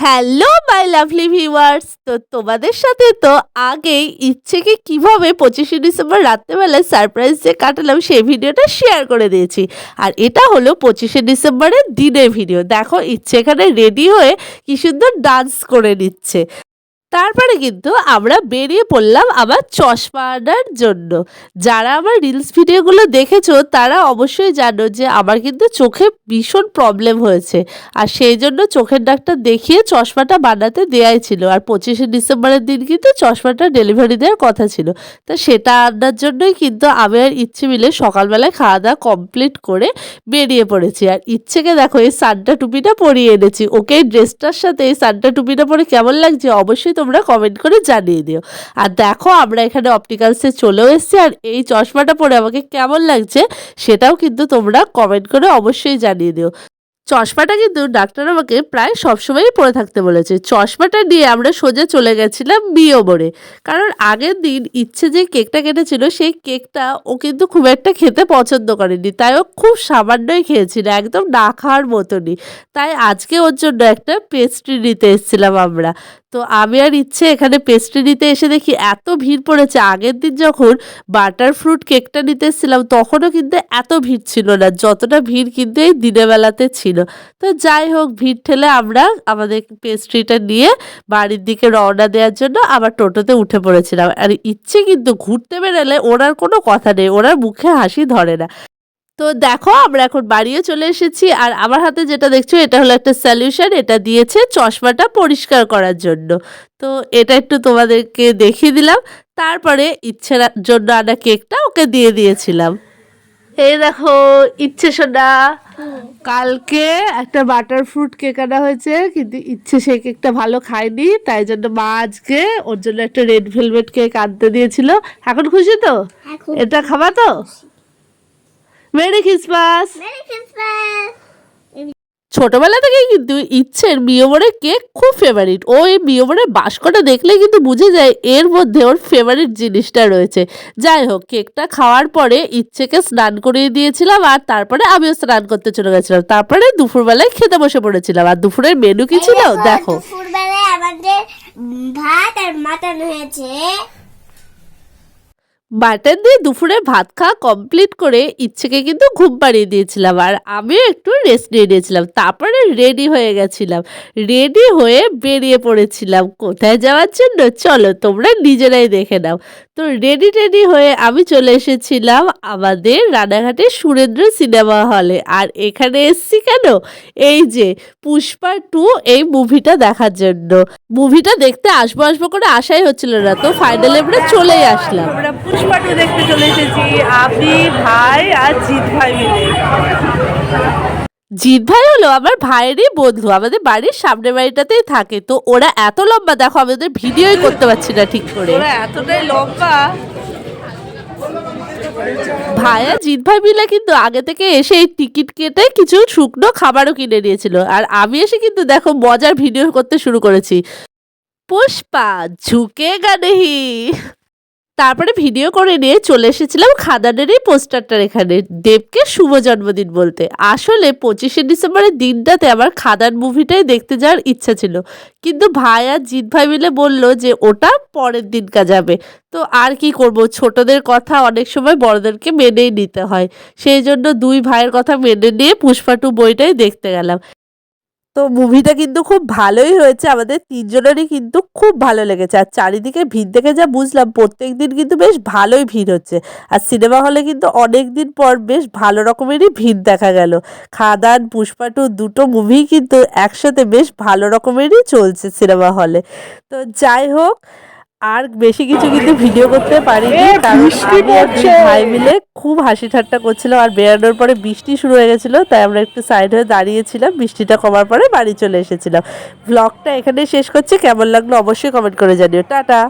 Hello my lovely viewers, তো তোমাদের সাথে তো আগেই ইচ্ছেকে কিভাবে 25শে ডিসেম্বর রাত্রেবেলায় সারপ্রাইজ দিয়ে কাটালাম সেই ভিডিওটা শেয়ার করে দিয়েছি। আর এটা হলো 25শে ডিসেম্বরের দিনের ভিডিও। দেখো ইচ্ছে এখানে রেডি হয়ে কি সুন্দর ডান্স করে নিচ্ছে। তারপরে কিন্তু আমরা বেরিয়ে পড়লাম আমার চশমা আনার জন্য। যারা আমার রিলস ভিডিওগুলো দেখেছো তারা অবশ্যই জানো যে আমার কিন্তু চোখে ভীষণ প্রবলেম হয়েছে, আর সেই জন্য চোখের ডাক্তার দেখিয়ে চশমাটা বানাতে দেয়াই ছিল। আর 25শে ডিসেম্বরের দিন কিন্তু চশমাটা ডেলিভারি দেওয়ার কথা ছিল, তা সেটা আনার জন্যই কিন্তু আমি আর ইচ্ছে মিলে সকালবেলায় খাওয়া দাওয়া কমপ্লিট করে বেরিয়ে পড়েছি। আর ইচ্ছেকে দেখো এই সান্টা টুপিটা পরিয়ে এনেছি, ওকে এই ড্রেসটার সাথে এই সান্টা টুপিটা পরে কেমন লাগছে অবশ্যই তোমরা কমেন্ট করে জানিয়ে দিও। আর দেখো আমরা এখানে অপটিক্যালসে চলেও এসেছি, আর এই চশমাটা পরে আমাকে কেমন লাগছে সেটাও কিন্তু তোমরা কমেন্ট করে অবশ্যই জানিয়ে দিও। চশমাটা কিন্তু ডাক্তার আমাকে প্রায় সবসময়ই পরে থাকতে বলেছে। চশমাটা নিয়ে আমরা সোজা চলে গেছিলাম বিয়োবরে, কারণ আগের দিন ইচ্ছে যে কেকটা কেটেছিল সেই কেকটা ও কিন্তু খুব একটা খেতে পছন্দ করেনি, তাই ও খুব সামান্যই খেয়েছিল, একদম না খাওয়ার মতনই। তাই আজকে ওর জন্য একটা পেস্ট্রি নিতে এসেছিলাম আমরা। তো আমি আর ইচ্ছে এখানে পেস্ট্রি নিতে এসে দেখি এত ভিড় পড়েছে। আগের দিন যখন বাটার ফ্রুট কেকটা নিতে এসেছিলাম তখনও কিন্তু এত ভিড় ছিল না, যতটা ভিড় কিন্তু এই দিনের বেলাতে ছিল। তো যাই হোক, ভিড় ঠেলে আমরা আমাদের পেস্ট্রিটা নিয়ে বাড়ির দিকে রওনা দেওয়ার জন্য আবার টোটোতে উঠে পড়েছিলাম। আর ইচ্ছে কিন্তু ঘুরতে বেরোলে ওনার কোনো কথা নেই, ওনার মুখে হাসি ধরে না। তো দেখো আমরা এখন বাড়িও চলে এসেছি, আর আমার হাতে যেটা দেখছো এটা হলো একটা সলিউশন, এটা দিয়েছে চশমাটা পরিষ্কার করার জন্য। তো এটা একটু তোমাদেরকে দেখিয়ে দিলাম। তারপরে ইচ্ছের জন্য আনা কেকটা ওকে দিয়ে দিয়েছিলাম। এই দেখো ইচ্ছে সোনা, কালকে একটা বাটার ফ্রুট কেক আনা হয়েছে, কিন্তু ইচ্ছে সেই কেকটা ভালো খায়নি, তাই জন্য মা আজকে ওর জন্য একটা রেড ভেলভেট কেক আনতে দিয়েছিল। এখন খুশি তো? এটা খাবা তো? Merry Christmas. ছোটবেলা থেকেই কিন্তু ইচ্ছের মিওমরের কেক খুব ফেভারিট। ও এই মিওমরের বাস্কটা দেখলেই কিন্তু বুঝে যায় এর মধ্যে ওর ফেভারিট জিনিসটা রয়েছে। যাই হোক, কেকটা খাওয়ার পরে ইচ্ছেকে স্নান করিয়ে দিয়েছিলাম, আর তারপরে আমিও স্নান করতে চলে গেছিলাম। তারপরে দুপুরবেলায় খেতে বসে পড়েছিলাম। আর দুপুরের মেনু কি ছিল দেখো। দুপুরবেলায় আমাদের ভাত আর মাটন হয়েছে। মাটন দিয়ে দুপুরে ভাত খাওয়া কমপ্লিট করে ইচ্ছেকে কিন্তু ঘুম পাড়িয়ে দিয়েছিলাম, আর আমিও একটু রেস্ট নিয়ে নিয়েছিলাম। তারপরে রেডি হয়ে গেছিলাম, রেডি হয়ে বেরিয়ে পড়েছিলাম কোথায় যাওয়ার জন্য চলো তোমরা নিজেরাই দেখে নাও। তো রেডি হয়ে আমি চলে এসেছিলাম আমাদের রানাঘাটের সুরেন্দ্র সিনেমা হলে। আর এখানে এসছি কেন, এই যে পুষ্পা 2 এই মুভিটা দেখার জন্য। মুভিটা দেখতে আসবো করে আশাই হচ্ছিল না, তো ফাইনালি আমরা চলেই আসলাম। আমরা পুষ্পা 2 দেখতে চলে এসেছি, আমি ভাই আর জিৎ ভাই মিলে। জিৎ ভাই হলো আমার ভাইয়েরই বন্ধু, আমাদের বাড়ির সামনে বাড়িটাতেই থাকে। তো ওরা এত লম্বা, দেখো আমাদের ভিডিওই করতে পারছি না ঠিক করে। ওরা এতটাই লম্বা। ভাই আর জিৎ ভাই মিলে কিন্তু আগে থেকে এসে এই টিকিট কেটে কিছু শুকনো খাবারও কিনে নিয়েছিল, আর আমি এসে কিন্তু দেখো মজার ভিডিও করতে শুরু করেছি। পুষ্পা ঝুঁকেগা নেহি। তারপরে ভিডিও করে নিয়ে চলে এসেছিলাম খাদানের এই পোস্টারটার এখানে, দেবকে শুভ জন্মদিন বলতে। আসলে 25শে ডিসেম্বরের দিনটাতে আমার খাদান মুভিটাই দেখতে যাওয়ার ইচ্ছা ছিল, কিন্তু ভাই আর জিৎ ভাই মিলে বললো যে ওটা পরের দিনকা যাবে। তো আর কি করব, ছোটদের কথা অনেক সময় বড়দেরকে মেনেই নিতে হয়। সেই জন্য দুই ভাইয়ের কথা মেনে নিয়ে পুষ্পা 2 বইটাই দেখতে গেলাম। তো মুভিটা কিন্তু খুব ভালোই হয়েছে, আমাদের তিনজনেরই কিন্তু খুব ভালো লেগেছে। আর চারিদিকে ভিড় দেখে যা বুঝলাম প্রত্যেক দিন কিন্তু বেশ ভালোই ভিড় হচ্ছে। আর সিনেমা হলে কিন্তু অনেক দিন পর বেশ ভালো রকমেরই ভিড় দেখা গেল। খাদান পুষ্পা 2 দুটো মুভি কিন্তু একসাথে বেশ ভালো রকমেরই চলছে সিনেমা হলে। তো যাই হোক, আর বেশি কিছু কিন্তু ভিডিও করতে পারিনি, কারণ আমি আর দুই ভাই মিলে খুব হাসি ঠাট্টা করছিলাম। আর বেরানোর পরে বৃষ্টি শুরু হয়ে গেছিলো, তাই আমরা একটু সাইড হয়ে দাঁড়িয়েছিলাম, বৃষ্টিটা কমার পরে বাড়ি চলে এসেছিলাম। ব্লগটা এখানেই শেষ করছি, কেমন লাগলো অবশ্যই কমেন্ট করে জানিও। টাটা।